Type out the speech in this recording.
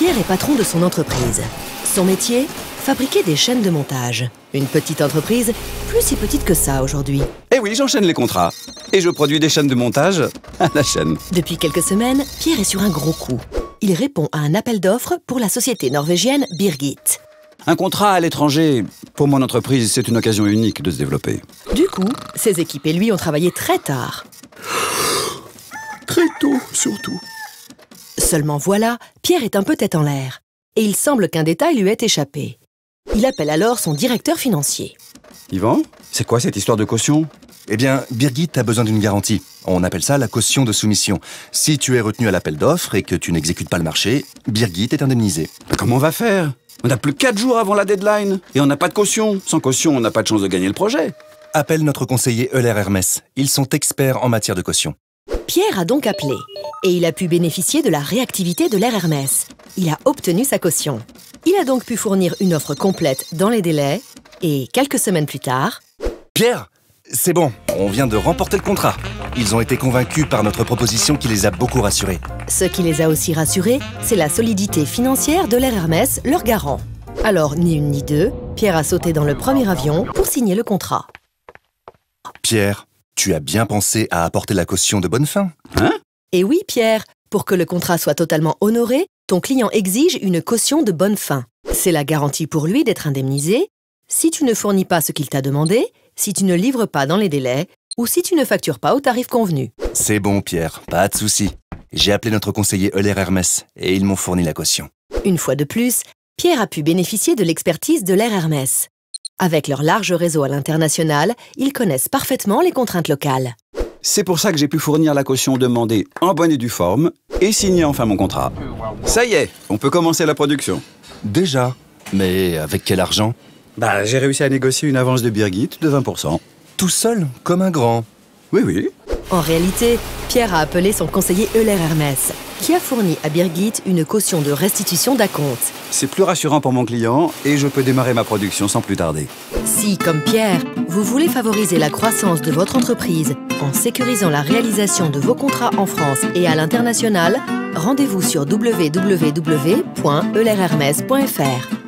Pierre est patron de son entreprise. Son métier, fabriquer des chaînes de montage. Une petite entreprise, plus si petite que ça aujourd'hui. Eh oui, j'enchaîne les contrats. Et je produis des chaînes de montage à la chaîne. Depuis quelques semaines, Pierre est sur un gros coup. Il répond à un appel d'offres pour la société norvégienne Birgit. Un contrat à l'étranger, pour mon entreprise, c'est une occasion unique de se développer. Du coup, ses équipes et lui ont travaillé très tard. Très tôt, surtout. Seulement voilà, Pierre est un peu tête en l'air. Et il semble qu'un détail lui ait échappé. Il appelle alors son directeur financier. Yvan, c'est quoi cette histoire de caution? Eh bien, Birgit a besoin d'une garantie. On appelle ça la caution de soumission. Si tu es retenu à l'appel d'offres et que tu n'exécutes pas le marché, Birgit est indemnisée. Mais comment on va faire? On n'a plus que 4 jours avant la deadline. Et on n'a pas de caution. Sans caution, on n'a pas de chance de gagner le projet. Appelle notre conseiller Euler Hermès. Ils sont experts en matière de caution. Pierre a donc appelé. Et il a pu bénéficier de la réactivité de l'Air Hermès. Il a obtenu sa caution. Il a donc pu fournir une offre complète dans les délais. Et quelques semaines plus tard... Pierre, c'est bon, on vient de remporter le contrat. Ils ont été convaincus par notre proposition qui les a beaucoup rassurés. Ce qui les a aussi rassurés, c'est la solidité financière de l'Air Hermès, leur garant. Alors, ni une ni deux, Pierre a sauté dans le premier avion pour signer le contrat. Pierre, tu as bien pensé à apporter la caution de bonne fin? Hein? Et oui, Pierre, pour que le contrat soit totalement honoré, ton client exige une caution de bonne fin. C'est la garantie pour lui d'être indemnisé si tu ne fournis pas ce qu'il t'a demandé, si tu ne livres pas dans les délais ou si tu ne factures pas au tarif convenu. C'est bon, Pierre, pas de souci. J'ai appelé notre conseiller Euler Hermès et ils m'ont fourni la caution. Une fois de plus, Pierre a pu bénéficier de l'expertise de l'Air Hermès. Avec leur large réseau à l'international, ils connaissent parfaitement les contraintes locales. C'est pour ça que j'ai pu fournir la caution demandée en bonne et due forme et signer enfin mon contrat. Ça y est, on peut commencer la production. Déjà? Mais avec quel argent? J'ai réussi à négocier une avance de Birgit de 20%. Tout seul, comme un grand. Oui, oui. En réalité, Pierre a appelé son conseiller Euler Hermès, qui a fourni à Birgit une caution de restitution d'acompte. C'est plus rassurant pour mon client et je peux démarrer ma production sans plus tarder. Si, comme Pierre, vous voulez favoriser la croissance de votre entreprise en sécurisant la réalisation de vos contrats en France et à l'international, rendez-vous sur www.eulerhermes.fr.